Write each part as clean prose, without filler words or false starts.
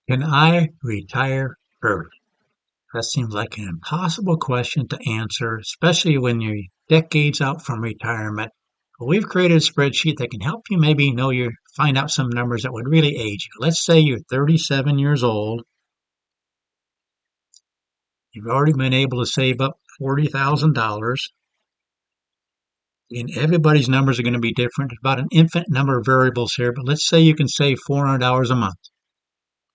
Can I retire early? That seems like an impossible question to answer, especially when you're decades out from retirement. But we've created a spreadsheet that can help you maybe find out some numbers that would really age you. Let's say you're 37 years old. You've already been able to save up $40,000. And everybody's numbers are going to be different. There's about an infinite number of variables here, but let's say you can save $400 a month.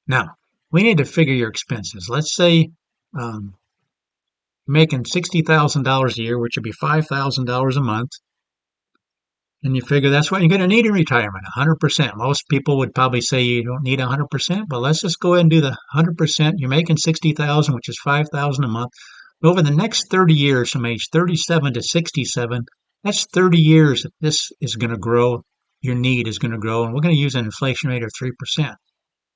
Now, we need to figure your expenses. Let's say um, making $60,000 a year, which would be $5,000 a month. And you figure that's what you're going to need in retirement, 100%. Most people would probably say you don't need 100%, but let's just go ahead and do the 100%. You're making 60,000, which is 5,000 a month. Over the next 30 years, from age 37 to 67, that's 30 years that this is going to grow. Your need is going to grow, and we're going to use an inflation rate of 3%.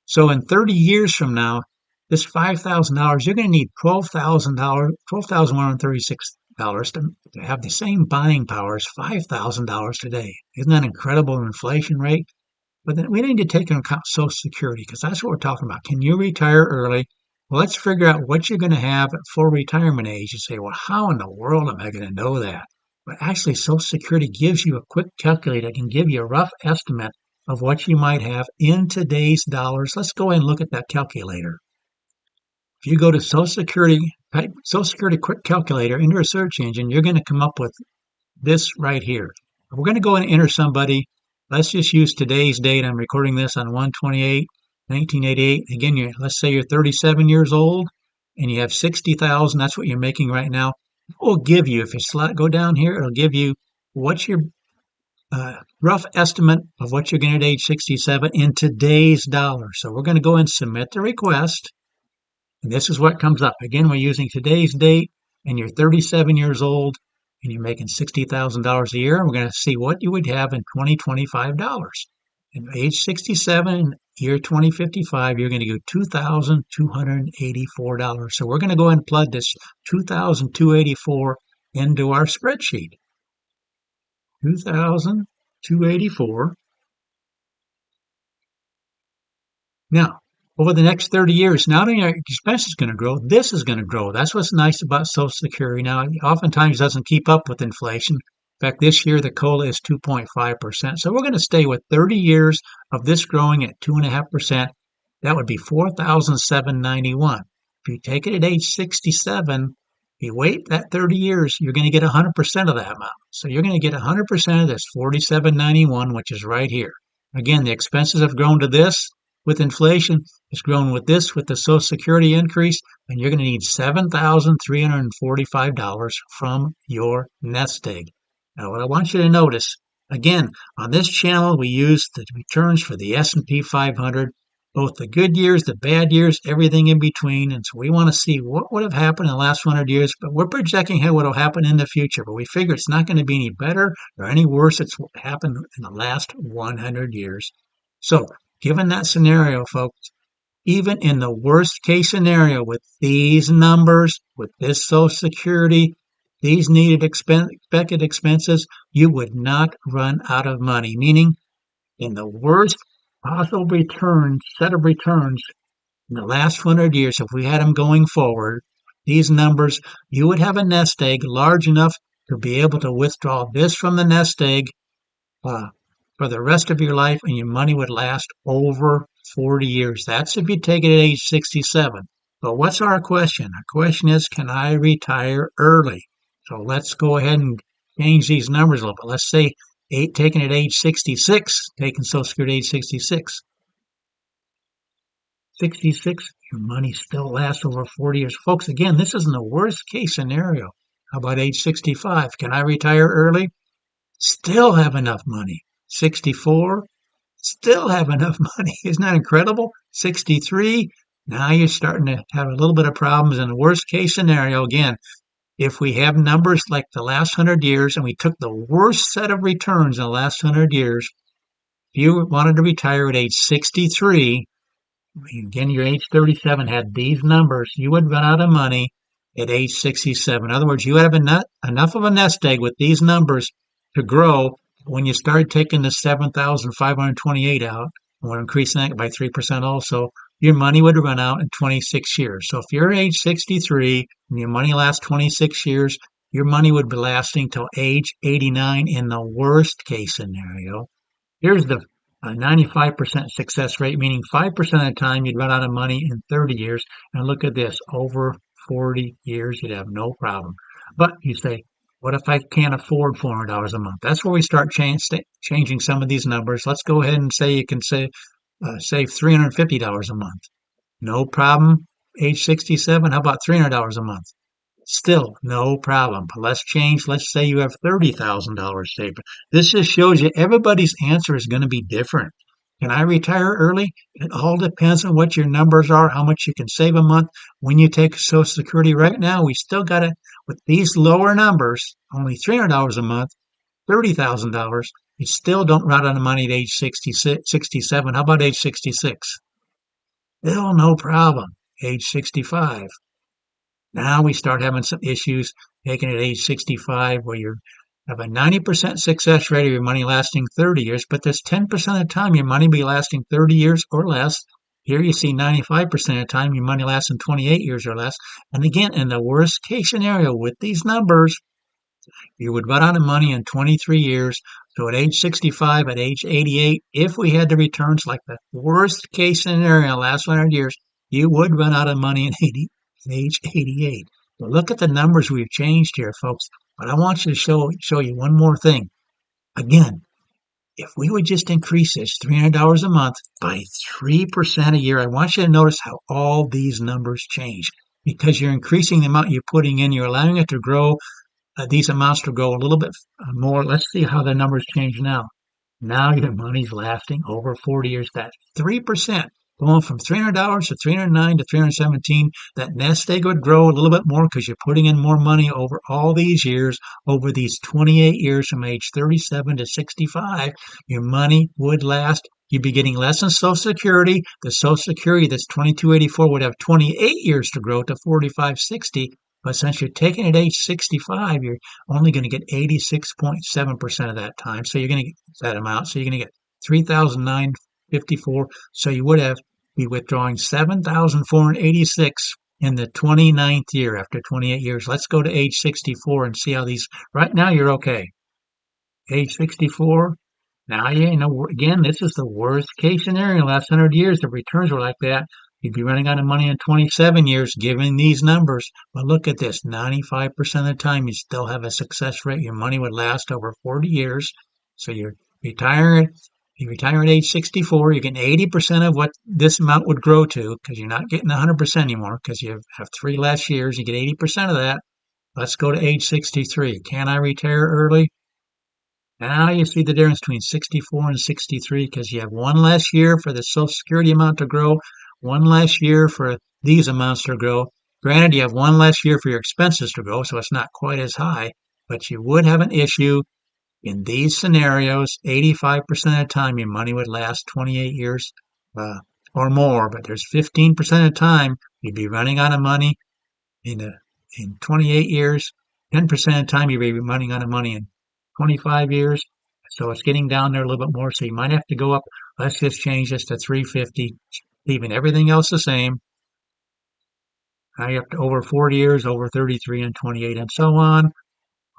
So in 30 years from now, this $5,000, you're going to need $12,136 to have the same buying power as $5,000 today. Isn't that incredible inflation rate? But then we need to take into account Social Security because that's what we're talking about. Can you retire early? Well, let's figure out what you're going to have at full retirement age. You say, well, how in the world am I going to know that? But actually, Social Security gives you a quick calculator that can give you a rough estimate of what you might have in today's dollars. Let's go ahead and look at that calculator. If you go to type Social Security quick calculator into a search engine, you're going to come up with this right here. We're going to go and enter somebody. Let's just use today's date. I'm recording this on 1/28/1988. Again, let's say you're 37 years old and you have 60,000. That's what you're making right now. It will give you, if you go down here, it'll give you what's your rough estimate of what you're going to at age 67 in today's dollars. So we're going to go and submit the request. And this is what comes up. Again, we're using today's date, and you're 37 years old, and you're making $60,000 a year. We're going to see what you would have in 2025 dollars. At age 67, year 2055, you're going to get $2,284. So we're going to go ahead and plug this $2,284 into our spreadsheet. 2,284. Now, over the next 30 years, not only are your expenses going to grow, this is going to grow. That's what's nice about Social Security. Now, it oftentimes doesn't keep up with inflation. In fact, this year the COLA is 2.5%. So we're going to stay with 30 years of this growing at 2.5%. That would be $4,791. If you take it at age 67, if you wait that 30 years, you're going to get 100% of that amount. So you're going to get 100% of this $4,791, which is right here. Again, the expenses have grown to this. With inflation, it's grown with this, with the Social Security increase, and you're going to need $7,345 from your nest egg. Now, what I want you to notice, again, on this channel, we use the returns for the S&P 500, both the good years, the bad years, everything in between. And so we want to see what would have happened in the last 100 years, but we're projecting what will happen in the future. But we figure it's not going to be any better or any worse. It's what happened in the last 100 years. So, given that scenario, folks, even in the worst case scenario with these numbers, with this Social Security, these expected expenses, you would not run out of money. Meaning, in the worst possible set of returns in the last 100 years, if we had them going forward, these numbers, you would have a nest egg large enough to be able to withdraw this from the nest egg for the rest of your life, and your money would last over 40 years. That's if you take it at age 67. But what's our question? Our question is, can I retire early? So let's go ahead and change these numbers a little bit. Let's say taking it at age 66, taking Social Security at age 66. 66, your money still lasts over 40 years. Folks, again, this isn't the worst case scenario. How about age 65? Can I retire early? Still have enough money. 64, still have enough money. Isn't that incredible? 63, now you're starting to have a little bit of problems. In the worst case scenario, again, if we have numbers like the last 100 years and we took the worst set of returns in the last 100 years, if you wanted to retire at age 63, again, your age 37 had these numbers, you would run out of money at age 67. In other words, you have enough of a nest egg with these numbers to grow. When you start taking the 7,528 out, and we're increasing that by 3% also, your money would run out in 26 years. So if you're age 63 and your money lasts 26 years, your money would be lasting till age 89 in the worst case scenario. Here's the 95% success rate, meaning 5% of the time you'd run out of money in 30 years. And look at this, over 40 years, you'd have no problem. But you say, what if I can't afford $400 a month? That's where we start changing some of these numbers. Let's go ahead and say you can save $350 a month. No problem. Age 67, how about $300 a month? Still no problem. But let's change. Let's say you have $30,000 saved. This just shows you everybody's answer is going to be different. Can I retire early? It all depends on what your numbers are, how much you can save a month. When you take Social Security right now, we still got to, with these lower numbers, only $300 a month, $30,000, you still don't run out of money at age 66, 67. How about age 66? Still no problem. Age 65. Now we start having some issues taking at age 65 where you have a 90% success rate of your money lasting 30 years, but there's 10% of the time your money will be lasting 30 years or less. Here you see 95% of the time your money lasts in 28 years or less. And again, in the worst case scenario with these numbers, you would run out of money in 23 years. So at age 65, at age 88, if we had the returns like the worst case scenario last 100 years, you would run out of money at age 88. But look at the numbers we've changed here, folks. But I want you to show you one more thing. Again, if we would just increase this $300 a month by 3% a year, I want you to notice how all these numbers change because you're increasing the amount you're putting in, you're allowing it to grow, these amounts to go a little bit more. Let's see how the numbers change now. Now your money's lasting over 40 years. That 3% going from $300 to 309 to 317. That nest egg would grow a little bit more because you're putting in more money over all these years, over these 28 years from age 37 to 65. Your money would last. You'd be getting less in Social Security. The Social Security that's 2284 would have 28 years to grow to 4560. But since you're taking it at age 65, you're only going to get 86.7% of that time. So you're going to get that amount. So you're going to get 3,954. So you would have be withdrawing 7,486 in the 29th year after 28 years. Let's go to age 64 and see how these. Right now, you're okay. Age 64. Now, you know, again, this is the worst case scenario. Last 100 years, the returns were like that. You'd be running out of money in 27 years given these numbers. But look at this, 95% of the time you still have a success rate. Your money would last over 40 years. So you're retiring, you retire at age 64, you're getting 80% of what this amount would grow to because you're not getting 100% anymore because you have 3 less years. You get 80% of that. Let's go to age 63. Can I retire early? Now you see the difference between 64 and 63 because you have one less year for the Social Security amount to grow, one less year for these amounts to grow. Granted, you have one less year for your expenses to grow, so it's not quite as high, but you would have an issue in these scenarios. 85% of the time, your money would last 28 years or more, but there's 15% of the time you'd be running out of money in 28 years. 10% of the time, you'd be running out of money in 25 years. So it's getting down there a little bit more. So you might have to go up. Let's just change this to 350, leaving everything else the same. Now you're up to over 40 years, over 33 and 28 and so on.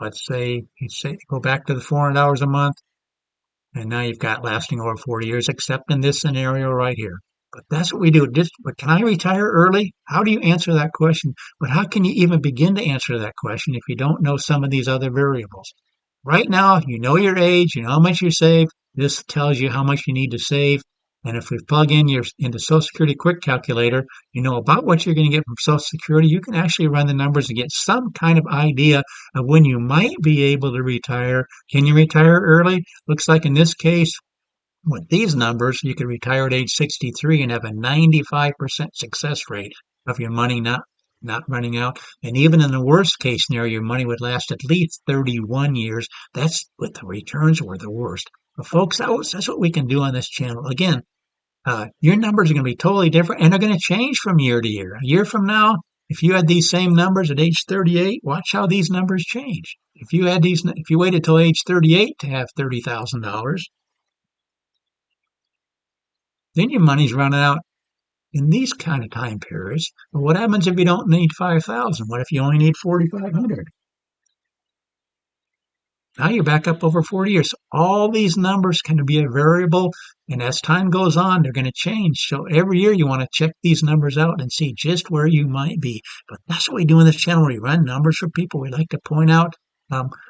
Let's say you go back to the $400 a month. And now you've got lasting over 40 years, except in this scenario right here. But that's what we do. But can I retire early? How do you answer that question? But how can you even begin to answer that question if you don't know some of these other variables? Right now, you know your age, you know how much you save. This tells you how much you need to save. And if we plug in into Social Security Quick Calculator, you know about what you're going to get from Social Security. You can actually run the numbers and get some kind of idea of when you might be able to retire. Can you retire early? Looks like in this case, with these numbers, you could retire at age 63 and have a 95% success rate of your money not running out. And even in the worst case scenario, your money would last at least 31 years. That's what the returns were the worst. But folks, that's what we can do on this channel. Again, your numbers are going to be totally different and they're going to change from year to year. A year from now, if you had these same numbers at age 38, watch how these numbers change. If you waited till age 38 to have $30,000, then your money's running out in these kind of time periods. But what happens if you don't need 5,000? What if you only need 4,500? Now you're back up over 40 years. All these numbers can be a variable, and as time goes on, they're going to change. So every year you want to check these numbers out and see just where you might be. But that's what we do in this channel. We run numbers for people. We like to point out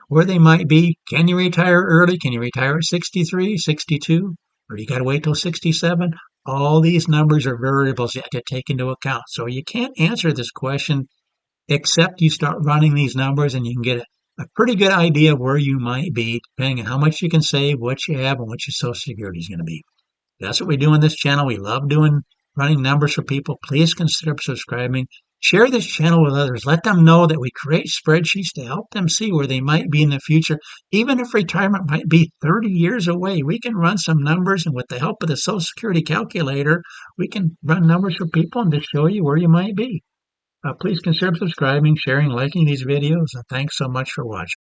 where they might be. Can you retire early? Can you retire at 63, 62? Or you got to wait till 67? All these numbers are variables you have to take into account. So you can't answer this question except you start running these numbers and you can get a pretty good idea of where you might be, depending on how much you can save, what you have, and what your Social Security is going to be. That's what we do on this channel. We love doing running numbers for people. Please consider subscribing. Share this channel with others. Let them know that we create spreadsheets to help them see where they might be in the future. Even if retirement might be 30 years away, we can run some numbers, and with the help of the Social Security calculator, we can run numbers for people and just show you where you might be. Please consider subscribing, sharing, liking these videos, and thanks so much for watching.